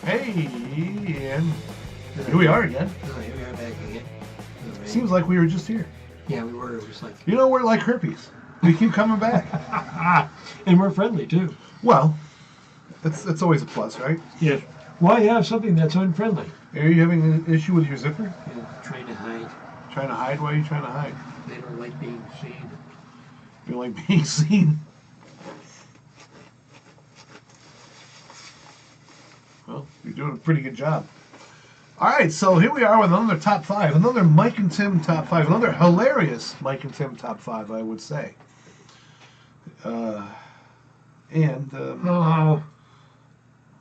Hey, and here we are again. Oh, here we are back again. Seems like we were just here. Yeah, we were. It was like... You know, we're like herpes. We keep coming back. And we're friendly, too. Well, it's always a plus, right? Yes. Why have something that's unfriendly? Are you having an issue with your zipper? Yeah, trying to hide. Trying to hide? Why are you trying to hide? They don't like being seen. You don't like being seen? Well, you're doing a pretty good job. All right, so here we are with another top five, another Mike and Tim top five, another hilarious Mike and Tim top five, I would say. Oh.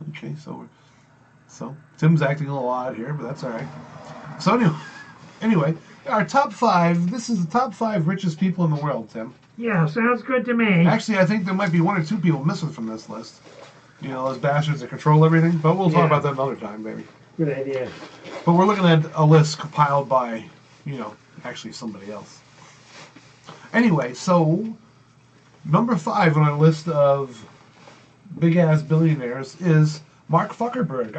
Okay, so Tim's acting a little odd here, but that's all right. So anyway, our top five. This is the top five richest people in the world, Tim. Yeah, sounds good to me. Actually, I think there might be one or two people missing from this list. You know, those bastards that control everything. But we'll talk about that another time, maybe. Good idea. But we're looking at a list compiled by, actually somebody else. Anyway, so number 5 on our list of big-ass billionaires is Mark Zuckerberg.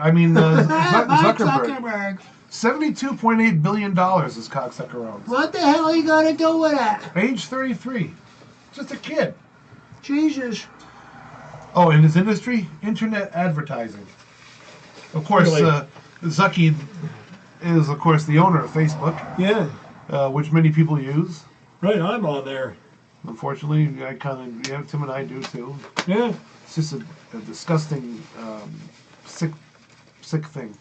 Zuckerberg. $72.8 billion this cocksucker owns. What the hell are you going to do with that? Age 33. Just a kid. Jesus. Oh, in his industry? Internet advertising. Of course, Really? Zucky is, of course, the owner of Facebook. Yeah. Which many people use. Right, I'm on there. Unfortunately, Tim and I do too. Yeah. It's just a disgusting, sick thing.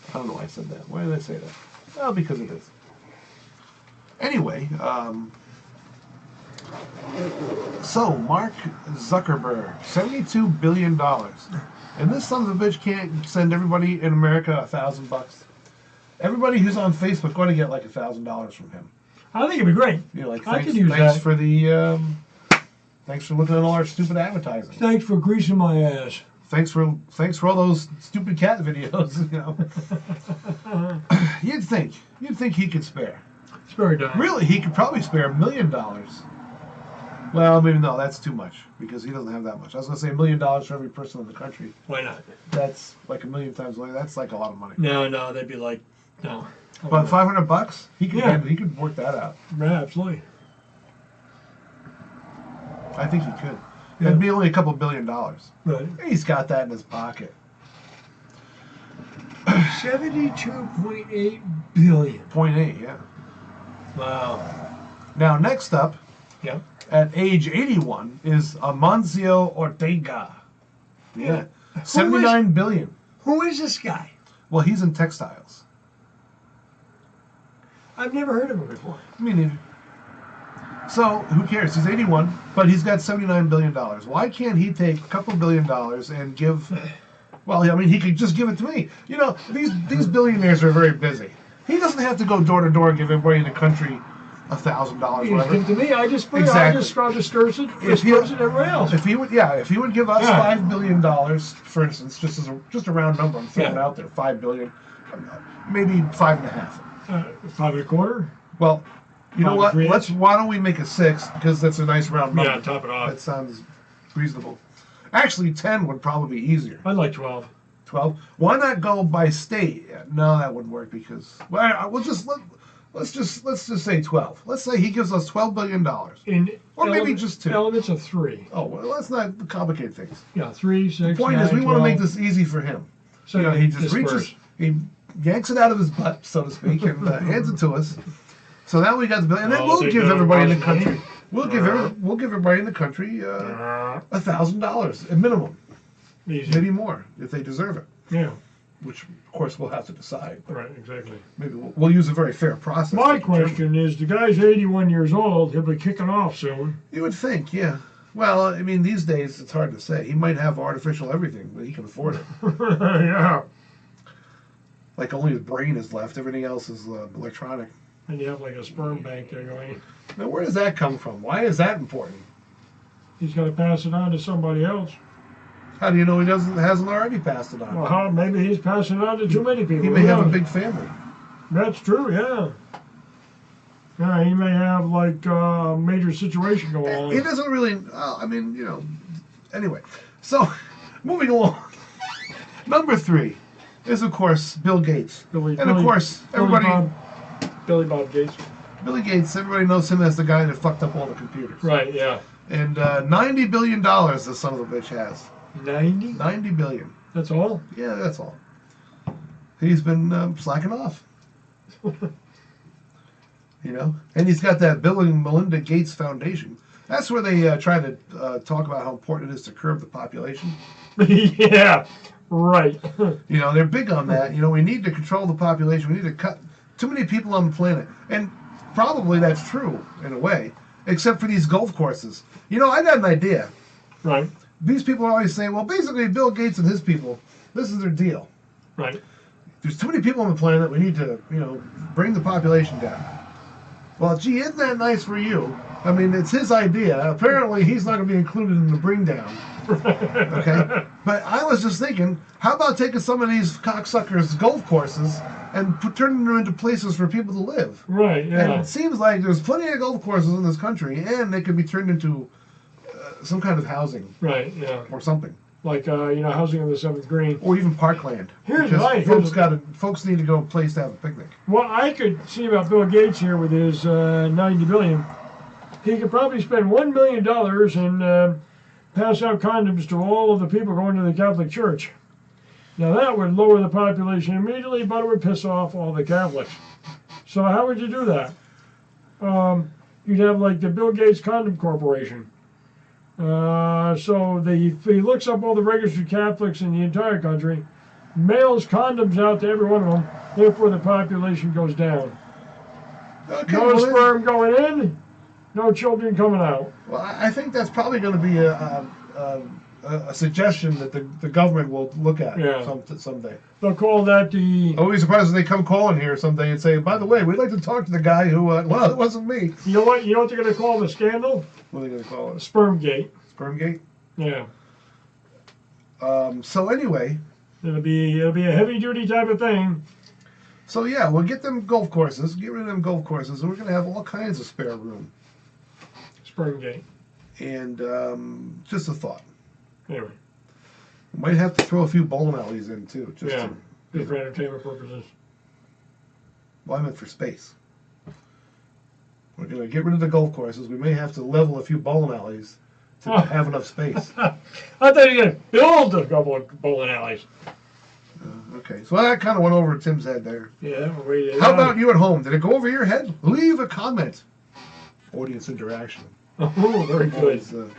I don't know why I said that. Why did I say that? Well, because it is. Anyway, so Mark Zuckerberg, $72 billion. And this son of a bitch can't send everybody in America $1,000. Everybody who's on Facebook going to get like $1,000 from him. I think it'd be great. I could use thanks that. for the thanks for looking at all our stupid advertising. Thanks for greasing my ass. Thanks for all those stupid cat videos. You'd think he could spare. Spare dime. Really, he could probably spare $1 million. Well, maybe no, that's too much because he doesn't have that much. I was going to say $1 million for every person in the country. Why not? That's like a million times more. That's like a lot of money. No, they'd be like, no. But $500, he could work that out. Yeah, absolutely. I think he could. Yeah. It'd be only a couple $1 billion. Right. He's got that in his pocket. 72.8 billion. 0.8, yeah. Wow. Now, next up, Yep. at age 81, is Amancio Ortega. Yeah. $79 billion. Who is this guy? Well, he's in textiles. I've never heard of him before. Me neither. So, who cares? He's 81, but he's got $79 billion. Why can't he take a couple $1 billion and give... Well, I mean, he could just give it to me. These billionaires are very busy. He doesn't have to go door to door and give everybody in the country $1,000, Just give it to me. I just put Exactly. it. I just disperse it everywhere else. If he would give us $5 billion, for instance, just a round number, I'm throwing it out there, $5 billion, maybe 5.5. 5.25. Well, you know what? 5.3. Why don't we make it 6 because that's a nice round number. Yeah, top it off. That sounds reasonable. Actually, 10 would probably be easier. I'd like 12. 12. Why not go by state? No, that wouldn't work because let's just say 12. Let's say he gives us $12 billion, or maybe just 2. Elements of 3. Oh, well, let's not complicate things. Yeah, 3, 6. The point 9, is, we 12. want to make this easy for him. So he just disperse. reaches, he yanks it out of his butt, so to speak, and hands it to us. So now we got the bill, and then we'll give everybody in the country. We'll give everybody in the country $1,000 at minimum, Easy. maybe more if they deserve it. Yeah. Which, of course, we'll have to decide. Right. Exactly. Maybe we'll use a very fair process. My question is, the guy's 81 years old. He'll be kicking off soon. You would think, yeah. Well, I mean, these days it's hard to say. He might have artificial everything, but he can afford it. Yeah. Like only his brain is left. Everything else is electronic. And you have like a sperm bank there going. Now, where does that come from? Why is that important? He's got to pass it on to somebody else. How do you know he hasn't already passed it on? Well, maybe he's passing it on to too many people. He may have a big family. That's true, yeah. Yeah, he may have like a major situation going on. He doesn't really, I mean, anyway. So, moving along. Number 3 is, of course, Bill Gates. Billy, And, of course, everybody... Billy Bob Gates. Billy Gates, everybody knows him as the guy that fucked up all the computers. Right, yeah. And $90 billion the son of a bitch has. 90? $90 billion. That's all? Yeah, that's all. He's been slacking off. You know? And he's got that Bill and Melinda Gates Foundation. That's where they try to talk about how important it is to curb the population. Yeah, right. You know, they're big on that. You know, we need to control the population. We need to cut too many people on the planet. And probably that's true, in a way, except for these golf courses. You know, I got an idea. Right. These people always say, well, basically, Bill Gates and his people, this is their deal. Right. There's too many people on the planet. We need to, you know, bring the population down. Well, gee, isn't that nice for you? I mean, it's his idea. Apparently, he's not going to be included in the bring down. Okay? But I was just thinking, how about taking some of these cocksuckers' golf courses and turning them into places for people to live? Right, yeah. And it seems like there's plenty of golf courses in this country, and they could be turned into some kind of housing. Right, yeah. Or something. Like, you know, housing in the 7th green. Or even parkland. Here's Just right. Folks need to go a place to have a picnic. What I could see about Bill Gates here with his $90 billion, he could probably spend $1 million and pass out condoms to all of the people going to the Catholic Church. Now that would lower the population immediately, but it would piss off all the Catholics. So how would you do that? You'd have like the Bill Gates Condom Corporation. So he looks up all the registered Catholics in the entire country, mails condoms out to every one of them, therefore the population goes down. Okay, No sperm going in, no children coming out. Well, I think that's probably going to be a suggestion that the government will look at someday. They'll call that the... I wouldn't be surprised if they come calling here someday and say, by the way, we'd like to talk to the guy who, well, it wasn't me. You know what they're going to call the scandal? What are they going to call it? Spermgate. Spermgate? Yeah. So anyway... It'll be a heavy-duty type of thing. So yeah, we'll get them golf courses, get rid of them golf courses, and we're going to have all kinds of spare room. Spermgate. And just a thought. Anyway. We might have to throw a few bowling alleys in too. Just for entertainment purposes. Well, I meant for space. We're going to get rid of the golf courses. We may have to level a few bowling alleys to have enough space. I thought you were going to build a couple of bowling alleys. Okay, so that kind of went over Tim's head there. Yeah. How about you at home? Did it go over your head? Leave a comment. Audience interaction. Oh, very good.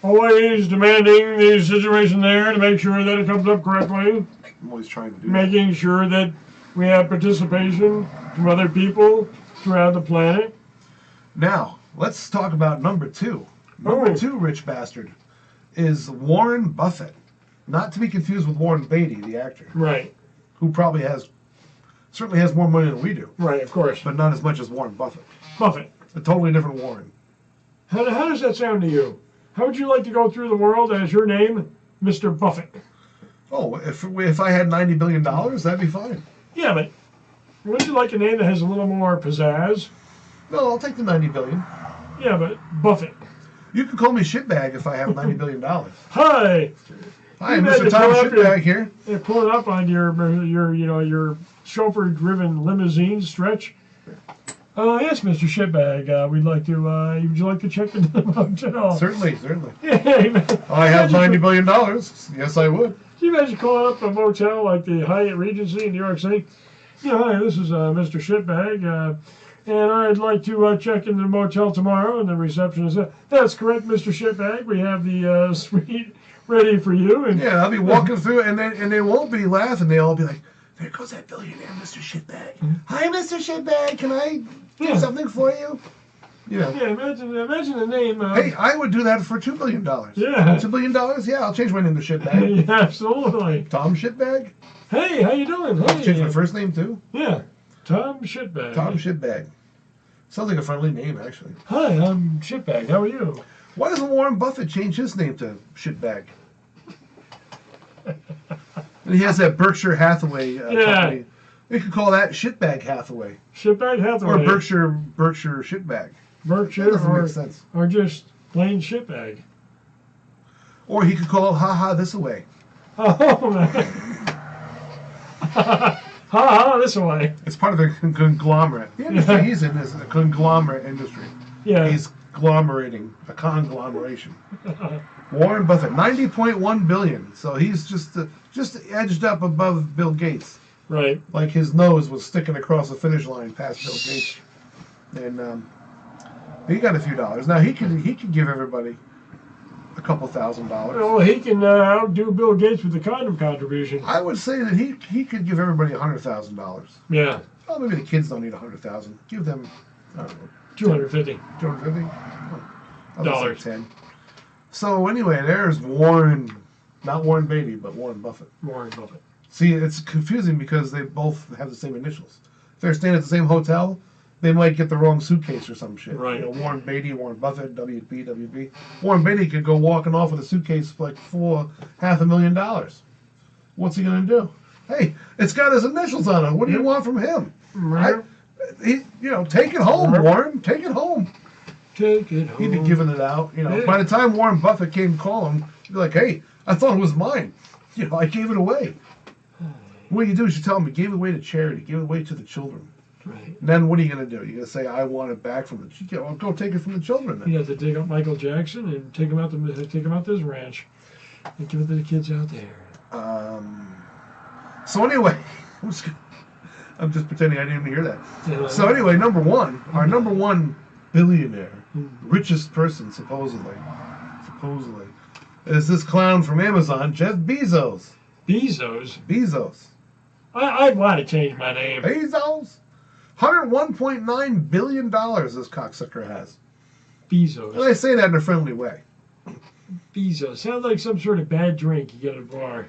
Always demanding the situation there to make sure that it comes up correctly. I'm always trying to do Making sure that we have participation from other people throughout the planet. Now, let's talk about number 2. Number 2 rich bastard is Warren Buffett. Not to be confused with Warren Beatty, the actor. Right. Who certainly has more money than we do. Right, of course. But not as much as Warren Buffett. Buffett. A totally different Warren. How does that sound to you? How would you like to go through the world as your name, Mr. Buffett? Oh, if I had $90 billion, that'd be fine. Yeah, but wouldn't you like a name that has a little more pizzazz? No, I'll take the $90 billion. Yeah, but Buffett. You can call me shitbag if I have $90 billion. Hi, Mr. Tom Shitbag here. They pull it up on your chauffeur-driven limousine stretch. Yes, Mr. Shitbag. We'd like to. Would you like to check into the motel? Certainly. Yeah, I have $90 billion. Yes, I would. Can you imagine calling up a motel like the Hyatt Regency in New York City? Yeah, hi, this is Mr. Shitbag. And I'd like to check into the motel tomorrow. And the receptionist said, "That's correct, Mr. Shitbag. We have the suite ready for you." And yeah, I'll be walking through, and they won't be laughing. They'll all be like, "There goes that billionaire, Mr. Shitbag. Hi, Mr. Shitbag. Can I do something for you?" Yeah. Yeah. Imagine the name. Hey, I would do that for $2 billion. Yeah. $2 billion? Yeah, I'll change my name to Shitbag. Yeah, absolutely. Tom Shitbag. Hey, how you doing? Hey. I'll change my first name too. Yeah. Tom Shitbag. Tom Shitbag. Sounds like a friendly name, actually. Hi, I'm Shitbag. How are you? Why doesn't Warren Buffett change his name to Shitbag? And he has that Berkshire Hathaway company. We could call that Shitbag Hathaway. Shitbag Hathaway. Or Berkshire Shitbag. Berkshire that doesn't make sense. Or just plain Shitbag. Or he could call it Ha Ha This Away. Oh, man. Ha, this way. It's part of the conglomerate. The industry he's in is a conglomerate industry. Yeah. He's glomerating, a conglomeration. Warren Buffett, 90.1 billion. So he's just edged up above Bill Gates. Right. Like his nose was sticking across the finish line past Bill Gates. And he got a few dollars. Now he can give everybody a couple $1,000. Well, he can outdo Bill Gates with the condom contribution. I would say that he could give everybody $100,000. Yeah. Well, maybe the kids don't need 100,000. Give them, I don't know, 250. 250 Dollars. 10. So anyway, there's Warren, not Warren Beatty, but Warren Buffett. Warren Buffett. See, it's confusing because they both have the same initials. If they're staying at the same hotel, they might get the wrong suitcase or some shit. Right. You know, Warren Beatty, Warren Buffett, WB. Warren Beatty could go walking off with a suitcase like for $500,000. What's he gonna do? Hey, it's got his initials on it. What do you want from him? Take it home, Warren. Take it home. Take it home. He'd be giving it out. By the time Warren Buffett came to call him, he'd be like, "Hey, I thought it was mine. I gave it away." What you do is you tell him, "You gave it away to charity. Give it away to the children." Right. And then what are you going to do? You're going to say, "I want it back from the." Well, go take it from the children. Then. You have to dig up Michael Jackson and take him out to his ranch and give it to the kids out there. So anyway, I'm just pretending I didn't even hear that. So anyway, our number one billionaire, richest person supposedly, is this clown from Amazon, Jeff Bezos. Bezos? I'd want to change my name. Bezos? $101.9 billion this cocksucker has. Bezos. And I say that in a friendly way. Bezos. Sounds like some sort of bad drink you get at a bar.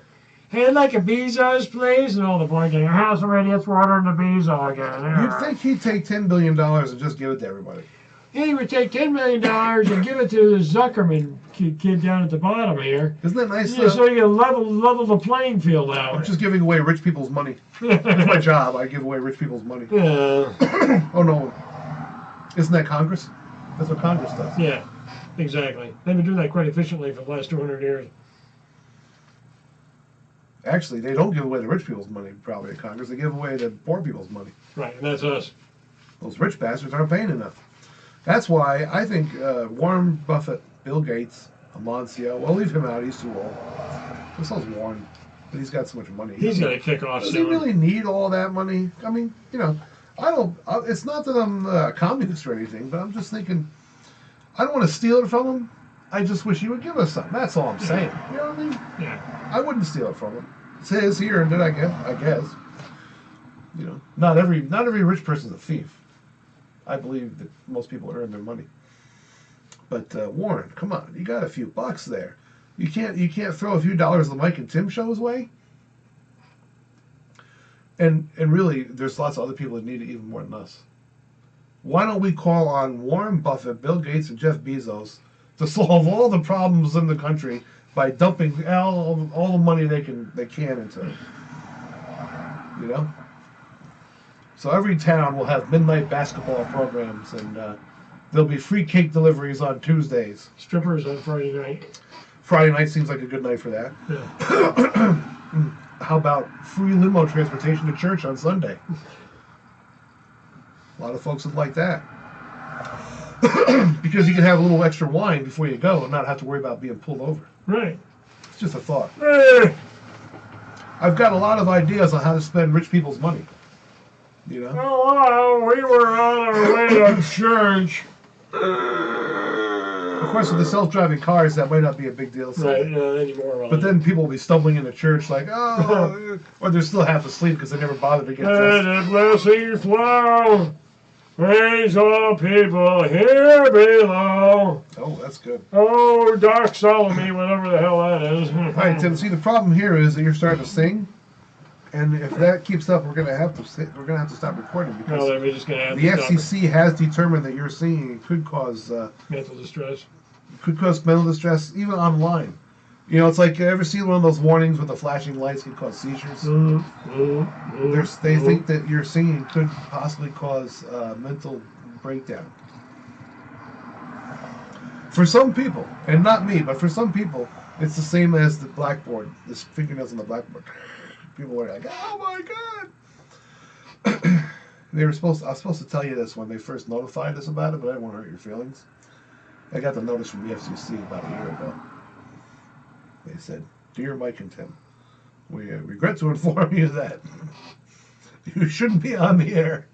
Hey, I'd like a Bezos, please. And all the bar getting, how's already it's ordering the Bezos again. You'd think he'd take $10 billion and just give it to everybody. He would take $10 million and give it to the Zuckerman kid down at the bottom here. Isn't that nice? Yeah, so you can level the playing field out. I'm just giving away rich people's money. It's my job. I give away rich people's money. Yeah. Oh, no. Isn't that Congress? That's what Congress does. Yeah, exactly. They've been doing that quite efficiently for the last 200 years. Actually, they don't give away the rich people's money, probably, at Congress. They give away the poor people's money. Right, and that's us. Those rich bastards aren't paying enough. That's why I think Warren Buffett, Bill Gates, Amancio, well, leave him out. He's too old. This one's Warren, but he's got so much money. He's going to kick off soon. Does he really need all that money? I mean, I don't. It's not that I'm a communist or anything, but I'm just thinking, I don't want to steal it from him. I just wish he would give us something. That's all I'm saying. You know what I mean? Yeah. I wouldn't steal it from him. It's his here, and I guess. Not every rich person's a thief. I believe that most people earn their money. But Warren, come on, you got a few bucks there. You can't throw a few dollars the Mike and Tim show's way. And really, there's lots of other people that need it even more than us. Why don't we call on Warren Buffett, Bill Gates, and Jeff Bezos to solve all the problems in the country by dumping all the money they can into it. So every town will have midnight basketball programs, and there'll be free cake deliveries on Tuesdays. Strippers on Friday night. Friday night seems like a good night for that. Yeah. How about free limo transportation to church on Sunday? A lot of folks would like that. Because you can have a little extra wine before you go and not have to worry about being pulled over. Right. It's just a thought. Hey. I've got a lot of ideas on how to spend rich people's money. Hello, we were on our way to church. Of course, with the self-driving cars, that might not be a big deal. So. Right, anymore. Really. But then people will be stumbling into church like, oh, or they're still half asleep because they never bothered to get dressed. And the blessings flow. Praise all people here below. Oh, that's good. Oh, doxology, whatever the hell that is. All right, Tim. See, the problem here is that you're starting to sing, and if that keeps up, we're gonna have to stop recording because No, we're just gonna have the to FCC has determined that your singing could cause mental distress. mental distress even online. It's like, you ever see one of those warnings with the flashing lights can cause seizures? They think that your singing could possibly cause mental breakdown. For some people, and not me, but for some people, it's the same as the blackboard, the fingernails on the blackboard. people were like, "Oh my God!" I was supposed to tell you this when they first notified us about it, but I didn't want to hurt your feelings. I got the notice from the FCC about a year ago. They said, "Dear Mike and Tim, we regret to inform you that you shouldn't be on the air."